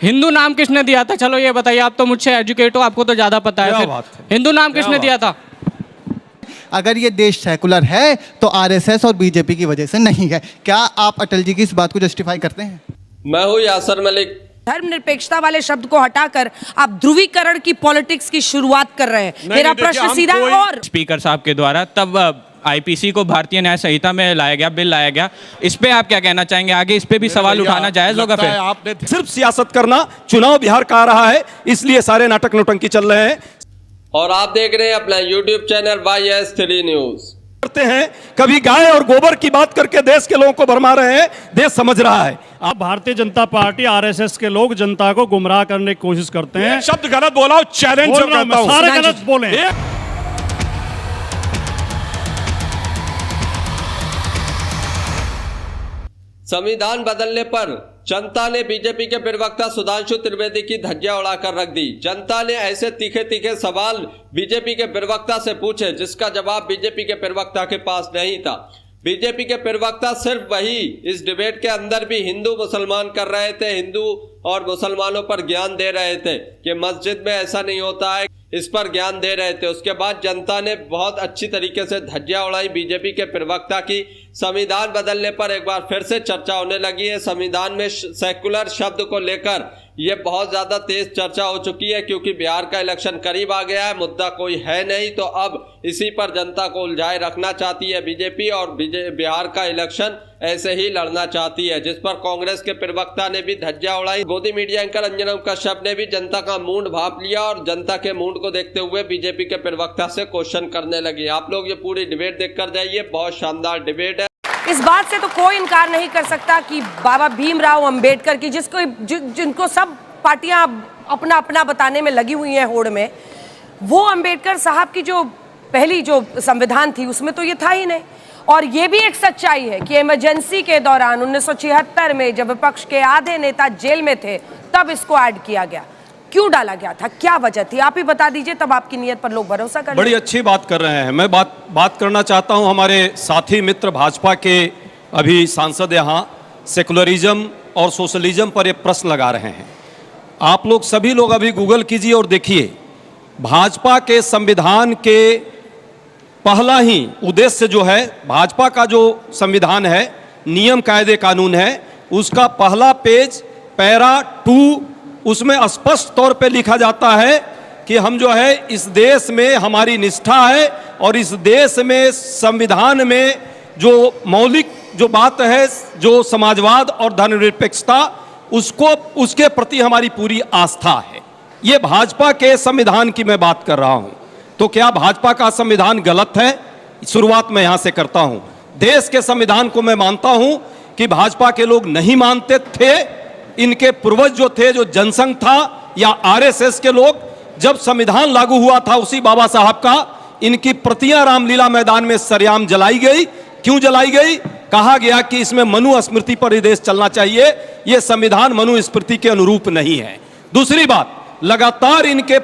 हिंदू नाम किसने दिया था? चलो ये बताइए, आप तो मुझसे एजुकेट हो, आपको तो ज्यादा पता है। फिर हिंदू नाम किसने दिया था? अगर ये देश सेकुलर है तो आरएसएस और बीजेपी की वजह से नहीं है। क्या आप अटल जी की इस बात को जस्टिफाई करते हैं? मैं हूँ यासर मलिक। धर्मनिरपेक्षता वाले शब्द को हटाकर आप ध्रुवीकरण की पॉलिटिक्स की शुरुआत कर रहे हैं। मेरा प्रश्न सीधा और स्पीकर साहब के द्वारा तब आईपीसी को भारतीय न्याय संहिता में लाया गया, बिल लाया गया। इस पे आप क्या कहना चाहेंगे? आगे इस पे भी सवाल उठाना जायज होगा? फिर आपने सिर्फ सियासत करना, चुनाव बिहार का आ रहा है, इसलिए सारे नाटक नौटंकी चल रहे हैं। और आप देख रहे हैं अपना यूट्यूब चैनल YS3 न्यूज। करते हैं कभी गाय और गोबर की बात करके देश के लोगों को भरमा रहे हैं। देश समझ रहा है। आप भारतीय जनता पार्टी आरएसएस के लोग जनता को गुमराह करने की कोशिश करते हैं। शब्द गलत बोला हूं, चैलेंज करता हूं। सारे गलत बोले। संविधान बदलने पर जनता ने बीजेपी के प्रवक्ता सुधांशु त्रिवेदी की धज्जियां उड़ाकर रख दी। जनता ने ऐसे तीखे तीखे सवाल बीजेपी के प्रवक्ता से पूछे जिसका जवाब बीजेपी के प्रवक्ता के पास नहीं था। बीजेपी के प्रवक्ता सिर्फ वही इस डिबेट के अंदर भी हिंदू मुसलमान कर रहे थे, हिंदू और मुसलमानों पर ज्ञान दे रहे थे कि मस्जिद में ऐसा नहीं होता है, इस पर ज्ञान दे रहे थे। उसके बाद जनता ने बहुत अच्छी तरीके से धज्जियां उड़ाई बीजेपी के प्रवक्ता की। संविधान बदलने पर एक बार फिर से चर्चा होने लगी है। संविधान में सेकुलर शब्द को लेकर ये बहुत ज्यादा तेज चर्चा हो चुकी है क्योंकि बिहार का इलेक्शन करीब आ गया है, मुद्दा कोई है नहीं, तो अब इसी पर जनता को उलझाए रखना चाहती है बीजेपी और बिहार का इलेक्शन ऐसे ही लड़ना चाहती है, जिस पर कांग्रेस के प्रवक्ता ने भी धज्जियां उड़ाई। गोदी मीडिया एंकर अंजना कश्यप ने भी जनता का मूड भाप लिया और जनता के मूड को देखते हुए बीजेपी के प्रवक्ता से क्वेश्चन करने लगी। आप लोग ये पूरी डिबेट देखकर जाइए, बहुत शानदार डिबेट है। इस बात से तो कोई इनकार नहीं कर सकता कि बाबा भीमराव अंबेडकर की जिनको सब पार्टियां अपना अपना बताने में लगी हुई हैं होड़ में, वो अंबेडकर साहब की जो पहली जो संविधान थी उसमें तो ये था ही नहीं। और ये भी एक सच्चाई है कि इमरजेंसी के दौरान 1976 में जब विपक्ष के आधे नेता जेल में थे तब इसको ऐड किया गया। क्यों डाला गया था, क्या वजह थी, आप ही बता दीजिए, तब आपकी नीयत पर लोग भरोसा कर। बड़ी अच्छी बात कर रहे हैं। मैं बात करना चाहता हूं। हमारे साथी मित्र भाजपा के अभी सांसद यहाँ सेकुलरिज्म और सोशलिज्म पर एक प्रश्न लगा रहे हैं। आप लोग सभी लोग अभी गूगल कीजिए और देखिए, भाजपा के संविधान के पहला ही उद्देश्य जो है, भाजपा का जो संविधान है, नियम कायदे कानून है, उसका पहला पेज पैरा 2, उसमें स्पष्ट तौर पे लिखा जाता है कि हम जो है इस देश में हमारी निष्ठा है और इस देश में संविधान में जो मौलिक जो बात है, जो समाजवाद और धर्मनिरपेक्षता, उसके प्रति हमारी पूरी आस्था है। ये भाजपा के संविधान की मैं बात कर रहा हूं। तो क्या भाजपा का संविधान गलत है? शुरुआत में यहां से करता हूं। देश के संविधान को मैं मानता हूं कि भाजपा के लोग नहीं मानते थे। इनके पूर्वज जो थे, जो जनसंघ था या आरएसएस के लोग, जब संविधान लागू हुआ था उसी बाबा साहब का, इनकी प्रतियां रामलीला मैदान में सरेआम जलाई गई। क्यों जलाई गई? कहा गया कि इसमें मनु स्मृति पर ही देश चलना चाहिए, यह संविधान मनु स्मृति के अनुरूप नहीं है। दूसरी बात, लगातार इनके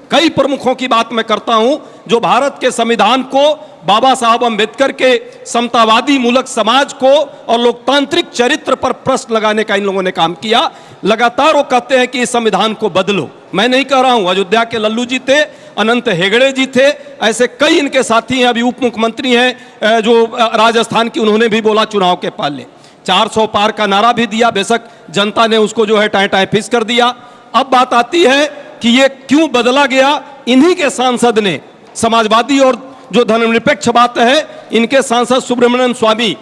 कई प्रमुखों की बात मैं करता हूं जो भारत के संविधान को, बाबा साहब अंबेडकर के समतावादी मूलक समाज को और लोकतांत्रिक चरित्र पर प्रश्न लगाने का इन लोगों ने काम किया। लगातार वो कहते हैं कि इस संविधान को बदलो। मैं नहीं कह रहा हूं, अयोध्या के लल्लू जी थे, अनंत हेगड़े जी थे, ऐसे कई इनके साथी हैं। अभी उप मुख्यमंत्री हैं जो राजस्थान की, उन्होंने भी बोला चुनाव के पहले 400 पार का नारा भी दिया। बेशक जनता ने उसको जो है टाए टाए फिस कर दिया। अब बात आती है कि ये क्यों बदला गया। इन्हीं के सांसद ने, समाजवादी और जो धर्मनिरपेक्ष बात है, इनके सांसद सुब्रमण्यम स्वामी,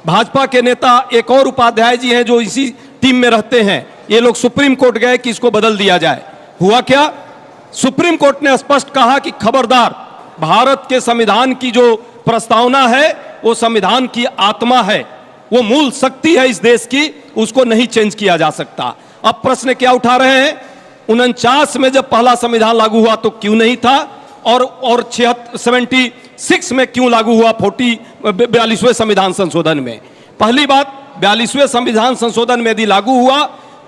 भाजपा के नेता एक और उपाध्याय जी हैं जो इसी टीम में रहते हैं, ये लोग सुप्रीम कोर्ट गए कि इसको बदल दिया जाए। हुआ क्या? सुप्रीम कोर्ट ने स्पष्ट कहा कि खबरदार, भारत के संविधान की जो प्रस्तावना है वो संविधान की आत्मा है, वो मूल शक्ति है इस देश की, उसको नहीं चेंज किया जा सकता। अब प्रश्न क्या उठा रहे हैं? 49 में जब पहला संविधान लागू हुआ तो क्यों नहीं था, और 76 में क्यों लागू हुआ 42वें संविधान संशोधन में? पहली बात, 42वें संविधान संशोधन में यदि लागू हुआ,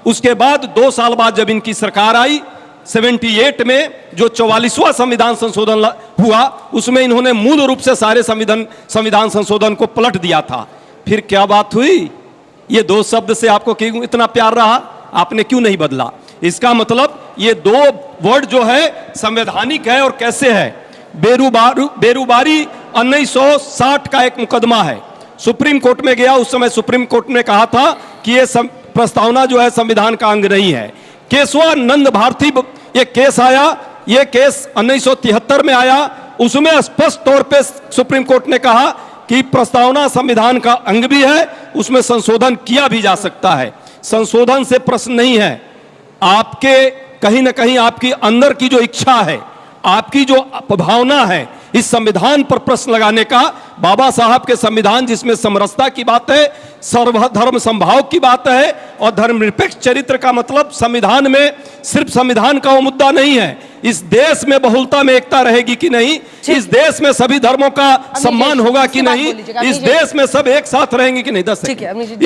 उसके बाद 2 साल बाद जब इनकी सरकार आई 78 में जो 44वां संविधान संशोधन हुआ, उसमें इन्होंने मूल रूप से सारे संविधान संशोधन को पलट दिया था। फिर क्या बात हुई? ये 2 शब्द से आपको क्यों इतना प्यार रहा? आपने क्यों नहीं बदला? इसका मतलब ये दो वर्ड जो है संवैधानिक है और कैसे है। बेरुबारी 1960 का एक मुकदमा है, सुप्रीम कोर्ट में गया। उस समय सुप्रीम कोर्ट ने कहा था कि ये प्रस्तावना जो है संविधान का अंग नहीं है। केशवानंद भारती ये केस आया, ये केस 1973 में आया। उसमें स्पष्ट तौर पे सुप्रीम कोर्ट ने कहा कि प्रस्तावना संविधान का अंग भी है, उसमें संशोधन किया भी जा सकता है। संशोधन से प्रश्न नहीं है, आपके कहीं ना कहीं आपकी अंदर की जो इच्छा है, आपकी जो भावना है, इस संविधान पर प्रश्न लगाने का। बाबा साहब के संविधान जिसमें समरसता की बात है, सर्वधर्म समभाव की बात है और धर्मनिरपेक्ष चरित्र का मतलब संविधान में सिर्फ संविधान का वो मुद्दा नहीं है, इस देश में बहुलता में एकता रहेगी कि नहीं, इस देश में सभी धर्मों का सम्मान होगा कि नहीं, इस देश में सब एक साथ रहेंगे कि नहीं,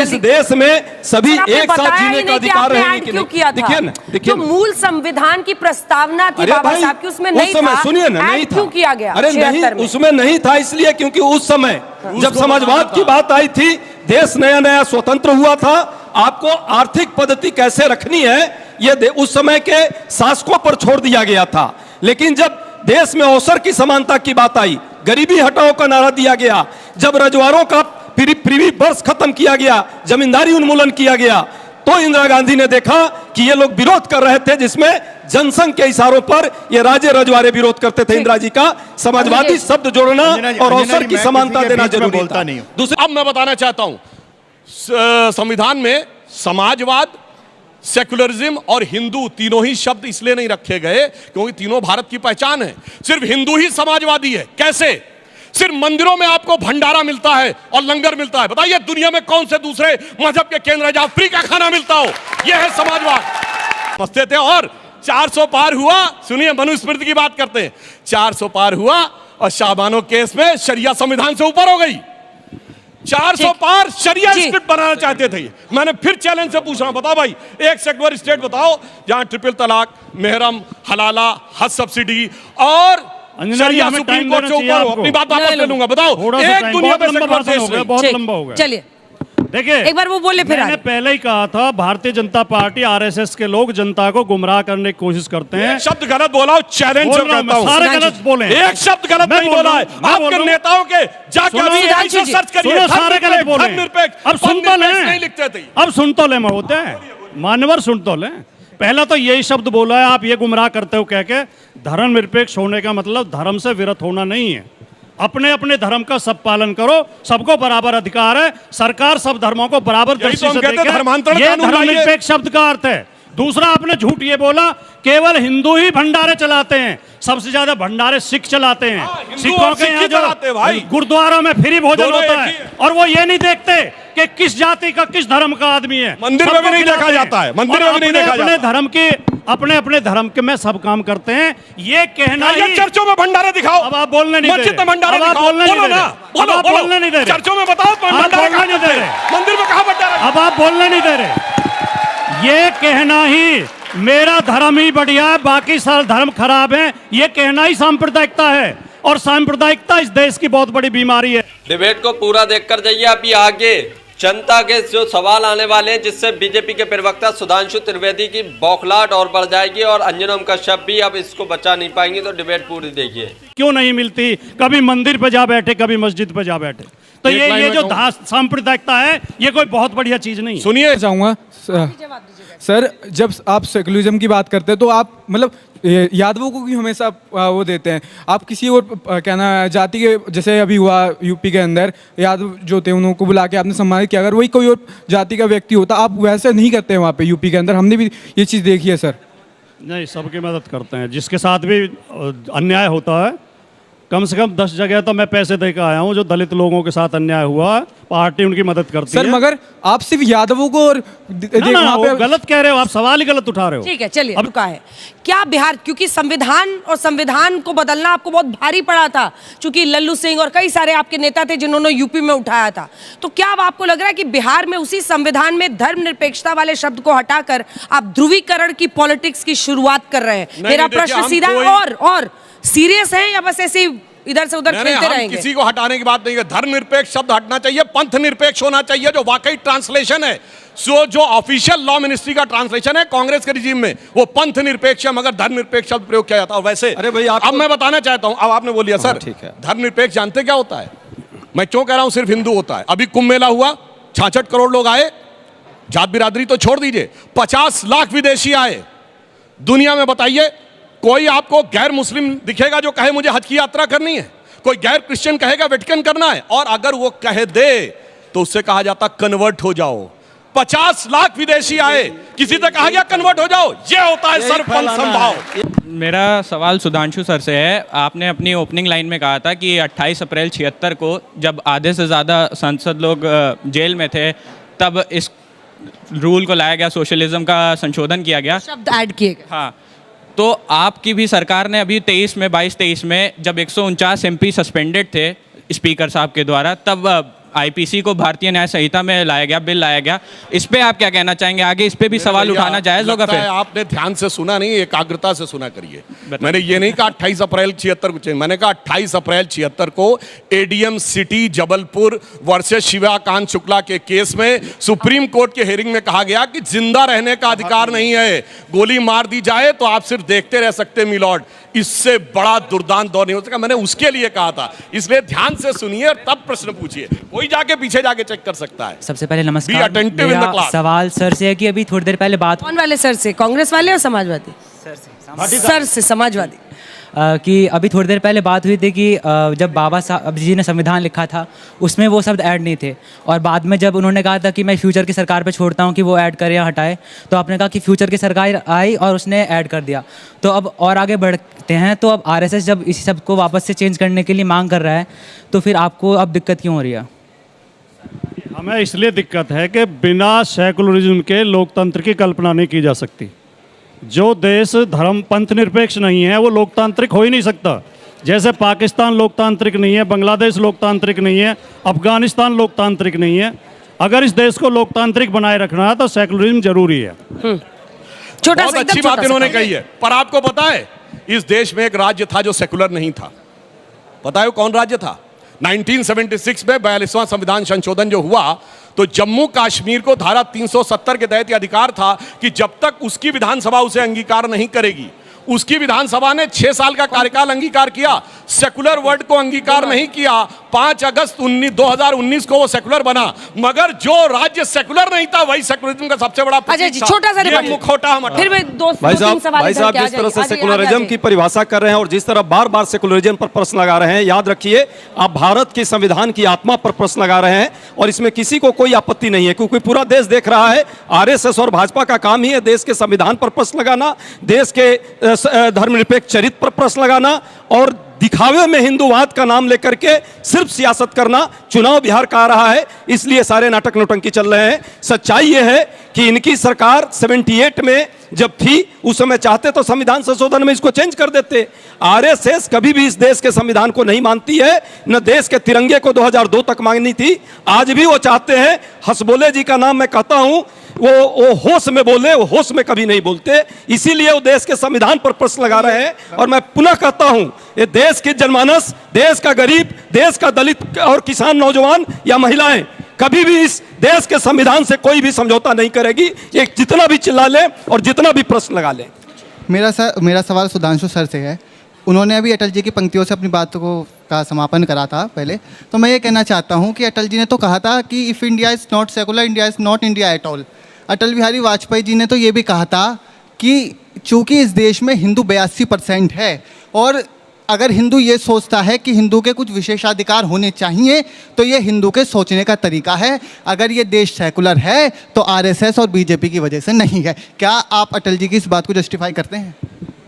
इस देश में सभी एक साथ जीने का अधिकार रहेंगे कि नहीं। देखिए ना, देखिए मूल संविधान की प्रस्तावना थी बाबा साहब की, उसमें नहीं था। सुनिए ना, नहीं था, क्यों किया गया? अरे नहीं, उसमें नहीं था इसलिए क्योंकि उस समय जब समाजवाद की बात आई थी, देश नया नया स्वतंत्र हुआ था, आपको आर्थिक पद्धति कैसे रखनी है ये उस समय के शासकों पर छोड़ दिया गया था। लेकिन जब देश में अवसर की समानता की बात आई, गरीबी हटाओ का नारा दिया गया, जब रजवाड़ों का प्रीवी वर्ष खत्म किया गया, जमींदारी उन्मूलन किया गया, तो इंदिरा गांधी ने देखा कि ये लोग विरोध कर रहे थे, जिसमें जनसंघ के इशारों पर ये राजे रजवाड़े विरोध करते थे। इंदिरा जी का समाजवादी शब्द जोड़ना और अवसर की समानता देना जरूरी था। अब मैं बताना चाहता हूं, संविधान में समाजवाद, सेकुलरिज्म और हिंदू तीनों ही शब्द इसलिए नहीं रखे गए क्योंकि तीनों भारत की पहचान है। सिर्फ हिंदू ही समाजवादी है। कैसे? सिर्फ मंदिरों में आपको भंडारा मिलता है और लंगर मिलता है। बताइए दुनिया में कौन से दूसरे मजहब के केंद्र है जहां फ्री का खाना मिलता हो? यह है समाजवाद। समझते थे। और 400 पार हुआ, सुनिए मनुस्मृति की बात करते हैं, 400 पार हुआ और शाहबानो केस में शरिया संविधान से ऊपर हो गई। 400 पार शरिया स्टेट बनाना चाहते थे। मैंने फिर चैलेंज से पूछ रहा हूं, बताओ भाई एक सेक्युलर स्टेट बताओ जहां ट्रिपल तलाक, मेहरम, हलाला, हज सब्सिडी और शरिया सुप्रीम कोर्ट से ऊपर हो। अपनी बात वापस ले लूंगा। बताओ एक दुनिया में सेक्युलर देश नहीं। बहुत लंबा हो गया। चलिए देखिए, एक बार वो बोले, फिर मैंने पहले ही कहा था भारतीय जनता पार्टी आरएसएस के लोग जनता को गुमराह करने की कोशिश करते हैं। शब्द गलत बोला, चैलेंज से कहता हूं, सारे गलत बोले, एक शब्द गलत नहीं बोला है। आपके नेताओं के जाके अभी सर्च करिए, सारे गलत बोले। अब सुन तो ले, नहीं लिखते थे। अब सुन तो ले, होते हैं मानवर, सुन तो ले। पहला तो यही शब्द बोला है, आप ये गुमराह करते हो कह के। धर्मनिरपेक्ष होने का मतलब धर्म से विरत होना नहीं है। अपने अपने धर्म का सब पालन करो, सबको बराबर अधिकार है। सरकार सब धर्मों को बराबर दृष्टि से देखे, ये धर्मनिरपेक्ष शब्द का अर्थ है। दूसरा, आपने झूठ ये बोला केवल हिंदू ही भंडारे चलाते हैं। सबसे ज्यादा भंडारे सिख चलाते हैं। सिखों के यहाँ जो गुरुद्वारों में फ्री भोजन होता है और वो ये नहीं देखते कि किस जाति का, किस धर्म का आदमी है। मंदिर में भी नहीं देखा जाता है, मंदिर में भी नहीं देखा जाता। धर्म के अपने धर्म के में सब काम करते हैं। ये कहना ही, चर्चों में भंडारे दिखाओ। अब आप बोलने नहीं दे रहे, मस्जिद में भंडारे दिखाओ, बोलो ना, बोलो, बोलने नहीं दे रहे। चर्चों में बताओ भंडारे बोलने नहीं दे रहे, मंदिर में कहां भंडारा? अब आप बोलने नहीं दे रहे। ये कहना ही मेरा धर्म ही बढ़िया है, बाकी सारे धर्म खराब है, ये कहना ही सांप्रदायिकता है। और सांप्रदायिकता इस देश की बहुत बड़ी बीमारी है। डिबेट को पूरा देखकर जाइए। अभी आगे जनता के जो सवाल आने वाले हैं, जिससे बीजेपी के प्रवक्ता सुधांशु त्रिवेदी की बौखलाहट और बढ़ जाएगी और अंजनम कश्यप भी अब इसको बचा नहीं पाएंगे। तो डिबेट पूरी देखिए। क्यों नहीं मिलती? कभी मंदिर पे जा बैठे, कभी मस्जिद पे जा बैठे। तो ये जो सांप्रदायिकता है, ये कोई बहुत बढ़िया चीज नहीं। सुनिए, चाहूंगा सर, जब आप सेकुलरिज्म की बात करते हैं तो आप मतलब यादवों को भी हमेशा वो देते हैं। आप किसी और क्या ना जाति के, जैसे अभी हुआ यूपी के अंदर, यादव जो थे उनको बुला के आपने सम्मानित किया। अगर वही कोई और जाति का व्यक्ति होता, आप वैसे नहीं करते हैं वहाँ पे यूपी के अंदर। हमने भी ये चीज़ देखी है सर। नहीं, सबकी मदद करते हैं। जिसके साथ भी अन्याय होता है, कम से कम 10 जगह तो मैं पैसे देकर आया हूँ जो दलित लोगों के साथ अन्याय हुआ, पार्टी उनकी मदद करती है। सर मगर आप सिर्फ यादवों को और गलत कह रहे हो, आप सवाल ही गलत उठा रहे हो। ठीक है, चलिए। अब का है क्या बिहार, क्योंकि संविधान को बदलना आपको बहुत भारी पड़ा था, क्योंकि लल्लू सिंह और कई सारे आपके नेता थे जिन्होंने यूपी में उठाया था। तो क्या अब आपको लग रहा है कि बिहार में उसी संविधान में धर्मनिरपेक्षता वाले शब्द को हटाकर आप ध्रुवीकरण की पॉलिटिक्स की शुरुआत कर रहे हैं? मेरा प्रश्न सीधा और सीरियस है या बस ऐसे इधर से उधर खेलते रहेंगे? किसी को हटाने की बात नहीं है। धर्म निरपेक्ष शब्द हटना चाहिए, पंथ निरपेक्ष होना चाहिए, जो वाकई ट्रांसलेशन है। सो जो ऑफिशियल लॉ मिनिस्ट्री का ट्रांसलेशन है कांग्रेस के रिजीम में, वो पंथ निरपेक्ष मगर धर्मनिरपेक्ष शब्द प्रयोग किया जाता है। वैसे अरे भाई अब मैं बताना चाहता हूं, अब आपने बोलिए सर ठीक है। धर्मनिरपेक्ष जानते क्या होता है? मैं क्यों कह रहा हूं सिर्फ हिंदू होता है? अभी कुंभ मेला हुआ, 66 करोड़ लोग आए, जात बिरादरी तो छोड़ दीजिए, 50 लाख विदेशी आए दुनिया में। बताइए कोई आपको गैर मुस्लिम दिखेगा जो कहे मुझे हज की यात्रा करनी है? कोई गैर क्रिश्चियन कहेगा वेटिकन करना है? और अगर वो कह दे तो उससे कहा जाता कन्वर्ट हो जाओ। 50 लाख विदेशी आए, किसी से कहा गया कन्वर्ट हो जाओ? ये होता है सरपंच संभाव। मेरा सवाल सुधांशु सर से है। आपने अपनी ओपनिंग लाइन में कहा था कि 28 अप्रैल 76 को जब आधे से ज़्यादा सांसद लोग जेल में थे तब इस रूल को लाया गया, सोशलिज्म का संशोधन किया गया, शब्द ऐड किए गए। हाँ, तो आपकी भी सरकार ने अभी 22-23 में जब 149 MP सस्पेंडेड थे स्पीकर साहब के द्वारा, तब आईपीसी को भारतीय न्याय संहिता में लाया गया, बिल लाया गया। इस पे आप क्या कहना चाहेंगे? आगे इस पे भी सवाल उठाना जायज होगा? फिर आपने ध्यान से सुना नहीं, एकाग्रता से सुना करिए। मैंने ये नहीं कहा 28 अप्रैल 76 को, मैंने कहा 28 अप्रैल 76 को ADM city Jabalpur versus Shivakant Shukla के केस में सुप्रीम कोर्ट के हियरिंग में कहा गया कि जिंदा रहने का अधिकार नहीं है, गोली मार दी जाए तो आप सिर्फ देखते रह सकते मिलॉर्ड। इससे बड़ा दुर्दांत दौर नहीं हो सका। मैंने उसके लिए कहा था, इसलिए ध्यान से सुनिए और तब प्रश्न पूछिए। कोई जाके पीछे जाके चेक कर सकता है। सबसे पहले Be नमस्कार। attentive in the मेरा class. सवाल सर से है कि अभी थोड़ी देर पहले बात कौन वाले सर से? कांग्रेस वाले और समाजवादी? सर से समाजवादी। कि अभी थोड़ी देर पहले बात हुई थी कि जब बाबा साहब जी ने संविधान लिखा था उसमें वो शब्द ऐड नहीं थे, और बाद में जब उन्होंने कहा था कि मैं फ्यूचर की सरकार पे छोड़ता हूँ कि वो ऐड करे या हटाए, तो आपने कहा कि फ्यूचर की सरकार आई और उसने ऐड कर दिया। तो अब और आगे बढ़ते हैं, तो अब आरएसएस जब इसी सब को वापस से चेंज करने के लिए मांग कर रहा है, तो फिर आपको अब दिक्कत क्यों हो रही है? हमें इसलिए दिक्कत है कि बिना सेकुलरिज्म के लोकतंत्र की कल्पना नहीं की जा सकती। जो देश धर्म पंथ निरपेक्ष नहीं है वो लोकतांत्रिक हो ही नहीं सकता। जैसे पाकिस्तान लोकतांत्रिक नहीं है, बांग्लादेश लोकतांत्रिक नहीं है, अफगानिस्तान लोकतांत्रिक नहीं है। अगर इस देश को लोकतांत्रिक बनाए रखना है तो सेकुलरिज्म जरूरी है। छोटा बहुत सा, अच्छी एकदम बात छोटा इन्होंने सा। कही है, पर आपको पता है इस देश में एक राज्य था जो सेकुलर नहीं था। पता है वो कौन राज्य था? 1976 में 42वां संविधान संशोधन जो हुआ तो जम्मू कश्मीर को धारा 370 के तहत यह अधिकार था कि जब तक उसकी विधानसभा उसे अंगीकार नहीं करेगी, उसकी विधानसभा ने 6 साल का कार्यकाल अंगीकार किया, सेकुलर वर्ड को अंगीकार नहीं किया। 5 अगस्त 2019 को वो सेकुलर बना, मगर जो राज्य सेकुलर नहीं था वही सेकुलरिज्म का सबसे बड़ा अच्छा जी, प्रतीक था। छोटा सा ये रिपोर्ट। मुखौटा हम हटा- फिर मैं दो भाई तीन सवाल इधर साहब के आ जिस तरह से जाइए, सेकुलरिज्म की परिभाषा कर रहे हैं और जिस तरह बार बार सेकुलरिज्म पर प्रश्न लगा रहे हैं, याद रखिए आप भारत के संविधान की आत्मा पर प्रश्न लगा रहे हैं और इसमें किसी को कोई आपत्ति नहीं है, क्योंकि पूरा देश देख रहा है। आरएसएस और भाजपा का काम ही है देश के संविधान पर प्रश्न लगाना, देश के धर्मनिरपेक्ष चरित्र पर प्रश्न लगाना और दिखावे में हिंदूवाद का नाम लेकर के सिर्फ सियासत करना। चुनाव बिहार का आ रहा है, इसलिए सारे नाटक नौटंकी चल रहे हैं। सच्चाई यह है कि इनकी सरकार 78 में जब थी उस समय चाहते तो संविधान संशोधन में इसको चेंज कर देते। आरएसएस कभी भी इस देश के संविधान को नहीं मानती है, न देश के तिरंगे को 2002 तक मांगनी थी। आज भी वो चाहते हैं। हसबोले जी का नाम मैं कहता हूं, वो होश में बोले, वो होश में कभी नहीं बोलते, इसीलिए वो देश के संविधान पर प्रश्न लगा रहे हैं। और मैं पुनः कहता हूं, ये देश की जनमानस, देश का गरीब, देश का दलित और किसान, नौजवान या महिलाएं कभी भी इस देश के संविधान से कोई भी समझौता नहीं करेगी। ये जितना भी चिल्ला ले और जितना भी प्रश्न लगा ले। मेरा सवाल सुधांशु सर से है। उन्होंने अभी अटल जी की पंक्तियों से अपनी बात का समापन करा था पहले, तो मैं ये कहना चाहता हूँ कि अटल जी ने तो कहा था कि if India is not secular, India is not India at all. Atal Bihari Vajpayee ji ने तो ये भी कहा था कि चूंकि इस देश में हिंदू 82% है और अगर हिंदू ये सोचता है कि हिंदू के कुछ विशेषाधिकार होने चाहिए तो ये हिंदू के सोचने का तरीका है। अगर ये देश सेकुलर है तो आरएसएस और बीजेपी की वजह से नहीं है। क्या आप अटल जी की इस बात को जस्टिफाई करते हैं?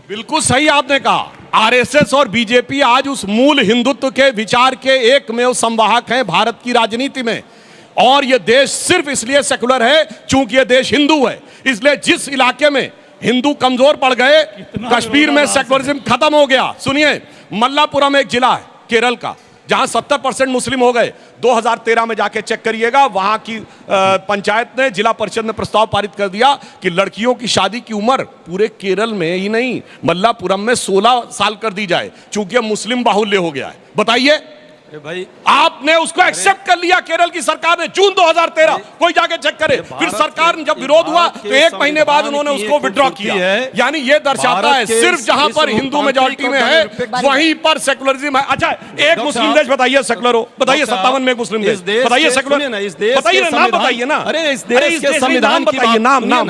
बिल्कुल सही आपने कहा। आरएसएस और बीजेपी आज उस मूल हिंदुत्व के विचार के एकमेव संवाहक हैं भारत की राजनीति में। और यह देश सिर्फ इसलिए सेकुलर है चूंकि यह देश हिंदू है। इसलिए जिस इलाके में हिंदू कमजोर पड़ गए, कश्मीर में सेकुलरिज्म खत्म हो गया। सुनिए, मल्लापुरम एक जिला है केरल का जहां 70% मुस्लिम हो गए। 2013 में जाके चेक करिएगा, वहां की पंचायत ने, जिला परिषद ने प्रस्ताव पारित कर दिया कि लड़कियों की शादी की उम्र पूरे केरल में ही नहीं, मल्लापुरम में 16 साल कर दी जाए, चूंकि मुस्लिम बाहुल्य हो गया है। बताइए भाई आपने उसको एक्सेप्ट कर लिया केरल की सरकार ने जून 2013, कोई जाके चेक करे। फिर सरकार जब विरोध हुआ तो 1 महीने बाद उन्होंने उसको विड्रॉ किया। यानी ये दर्शाता है सिर्फ जहां पर हिंदू मेजॉरिटी में है वहीं पर सेकुलरिज्म है। अच्छा, एक मुस्लिम देश बताइए सेकुलर हो, बताइए 57 में एक मुस्लिम देश बताइए सेकुलर, बताइए नाम, बताइए ना। अरे इस देश के संविधान की बताइए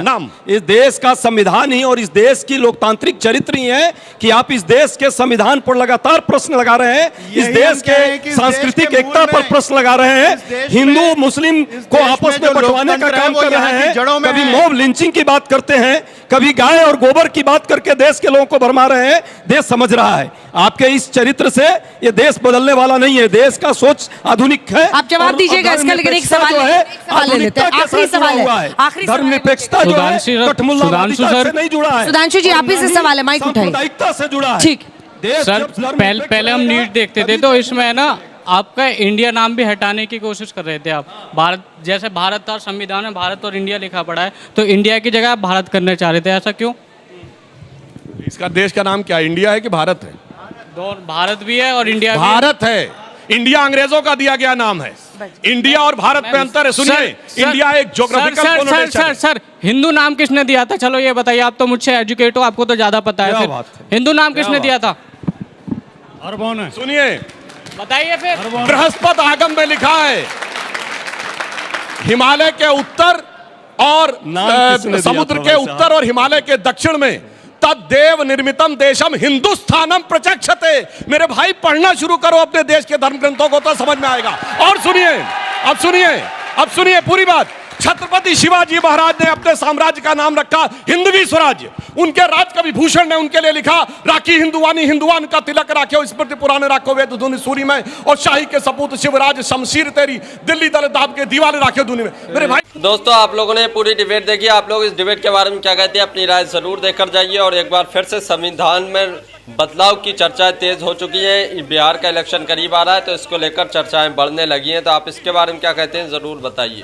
नाम। इस देश का संविधान ही और इस देश की लोकतांत्रिक चरित्र ही है कि आप इस देश के संविधान पर लगातार प्रश्न लगा रहे हैं, इस देश के सांस्कृतिक एकता पर प्रश्न लगा रहे हैं, हिंदू मुस्लिम को आपस में बंटवाने का काम कर रहे हैं, कभी मॉब लिंचिंग की बात करते हैं, कभी गाय और गोबर की बात करके देश के लोगों को भरमा रहे हैं। देश समझ रहा है आपके इस चरित्र से ये देश बदलने वाला नहीं है, देश का सोच आधुनिक है। आप जवाब दीजिएगा इसका, लेकिन एक सवाल ले लेते हैं। आखिरी सवाल है, आखिरी धर्मनिरपेक्षता जो है कठमुल्लावादिता से नहीं जुड़ा है। सुधांशु जी, आप ही से सवाल है, माइक उठाइए। सामुदायिकता से जुड़ा है। ठीक सर, पहले हम नीट देखते थे तो इसमें ना आपका इंडिया नाम भी हटाने की कोशिश कर रहे थे आप। भारत, जैसे भारत था संविधान में भारत और इंडिया लिखा पड़ा है, तो इंडिया की जगह आप भारत करना चाह रहे थे, ऐसा क्यों? इसका देश का नाम क्या है, इंडिया है कि भारत है? भारत भी है और इंडिया भी भारत है। इंडिया अंग्रेजों का दिया गया नाम है। इंडिया और भारत में अंतर है, सुनिए। इंडिया एक ज्योग्राफिकल सर, हिंदू नाम किसने दिया था? चलो ये बताइए, आप तो मुझसे एजुकेट हो, आपको तो ज्यादा पता है। हिंदू नाम किसने दिया था? सुनिए, बताइए फिर। बृहस्पति आगम में लिखा है हिमालय के उत्तर और समुद्र के उत्तर और हिमालय के दक्षिण में तद्देव निर्मितम देशम हिंदुस्थानम प्रचक्षते। मेरे भाई, पढ़ना शुरू करो अपने देश के धर्म ग्रंथों को, तो समझ में आएगा। और सुनिए, अब सुनिए पूरी बात। छत्रपति शिवाजी महाराज ने अपने साम्राज्य का नाम रखा हिंदवी स्वराज्य। उनके राज कवि भूषण ने उनके लिए लिखा, राखी हिंदुवानी हिंदुवान का तिलक राखो, स्मृति पुराने राखो वेद धुनि सूरी में, और शाही के सपूत शिवराज शमशीर तेरी, दिल्ली दल दाब के दीवाले राखे धुनि में। मेरे भाई, दोस्तों, आप लोगों ने पूरी डिबेट देखी। आप लोग इस डिबेट के बारे में क्या कहते हैं, अपनी राय जरूर देकर जाइए। और एक बार फिर से संविधान में बदलाव की चर्चाएं तेज हो चुकी हैं। बिहार का इलेक्शन करीब आ रहा है, तो इसको लेकर चर्चाएं बढ़ने लगी हैं। तो आप इसके बारे में क्या कहते हैं, जरूर बताइए।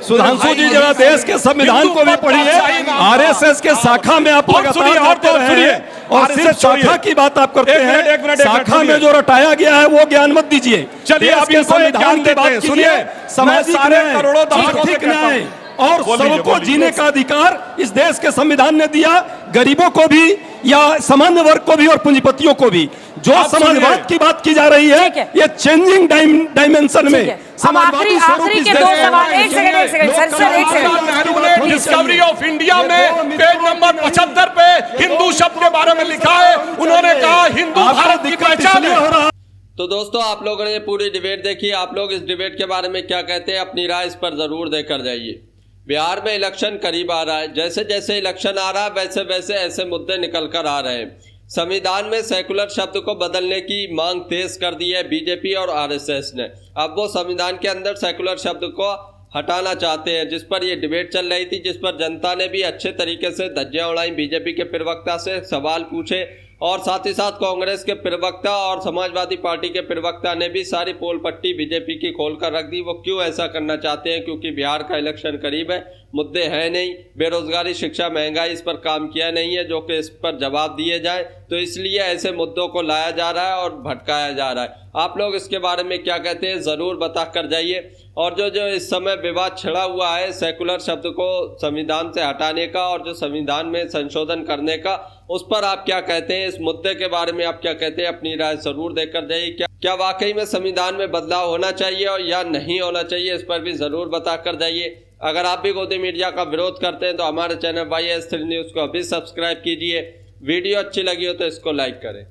सुधांशु जी, जरा देश के संविधान को भी पढ़िए। आरएसएस के शाखा में आप लगातार करते रहे हैं और सिर्फ शाखा की बात आप करते हैं। शाखा में जो रटाया गया है वो ज्ञान मत दीजिए। चलिए, आप ये संविधान की बात सुनिए। सामाजिक करोड़ों आर्थिक न्याय और सबको जीने का अधिकार इस देश के संविधान ने दिया, गरीबों को भी या सामान्य वर्ग को भी और पूंजीपतियों को भी। जो समाजवाद की बात की जा रही है, ये चेंजिंग डायमेंशन में समाजवादी आखिरी के दो सवाल। एक सेकंड सर, एक सेकंड। डिस्कवरी ऑफ इंडिया में पेज नंबर 75 पे हिंदू शब्द के बारे में लिखा है। उन्होंने कहा हिंदू भारत की पहचान है। तो दोस्तों, आप लोगों ने पूरी डिबेट देखी। आप लोग इस डिबेट के बारे में क्या कहते हैं, अपनी राय इस पर जरूर देकर जाइए। बिहार में इलेक्शन करीब आ रहा है। जैसे जैसे इलेक्शन आ रहा है, वैसे वैसे ऐसे मुद्दे निकल कर आ रहे हैं। संविधान में सेकुलर शब्द को बदलने की मांग तेज कर दी है बीजेपी और आरएसएस ने। अब वो संविधान के अंदर सेकुलर शब्द को हटाना चाहते हैं, जिस पर ये डिबेट चल रही थी, जिस पर जनता ने भी अच्छे तरीके से धज्जियां उड़ाई, बीजेपी के प्रवक्ता से सवाल पूछे, और साथ ही साथ कांग्रेस के प्रवक्ता और समाजवादी पार्टी के प्रवक्ता ने भी सारी पोल पट्टी बीजेपी की खोल कर रख दी। वो क्यों ऐसा करना चाहते हैं, क्योंकि बिहार का इलेक्शन करीब है, मुद्दे हैं नहीं, बेरोजगारी, शिक्षा, महंगाई, इस पर काम किया नहीं है जो कि इस पर जवाब दिए जाए, तो इसलिए ऐसे मुद्दों को लाया जा रहा है और भटकाया जा रहा है। आप लोग इसके बारे में क्या कहते हैं, ज़रूर बता कर जाइए। और जो इस समय विवाद छिड़ा हुआ है सेकुलर शब्द को संविधान से हटाने का और जो संविधान में संशोधन करने का, उस पर आप क्या कहते हैं, इस मुद्दे के बारे में आप क्या कहते हैं, अपनी राय जरूर देकर जाइए। क्या वाकई में संविधान में बदलाव होना चाहिए और या नहीं होना चाहिए, इस पर भी ज़रूर बता कर जाइए। अगर आप भी गोदी मीडिया का विरोध करते हैं तो हमारे चैनल YS3 न्यूज़ को अभी सब्सक्राइब कीजिए। वीडियो अच्छी लगी हो तो इसको लाइक करें।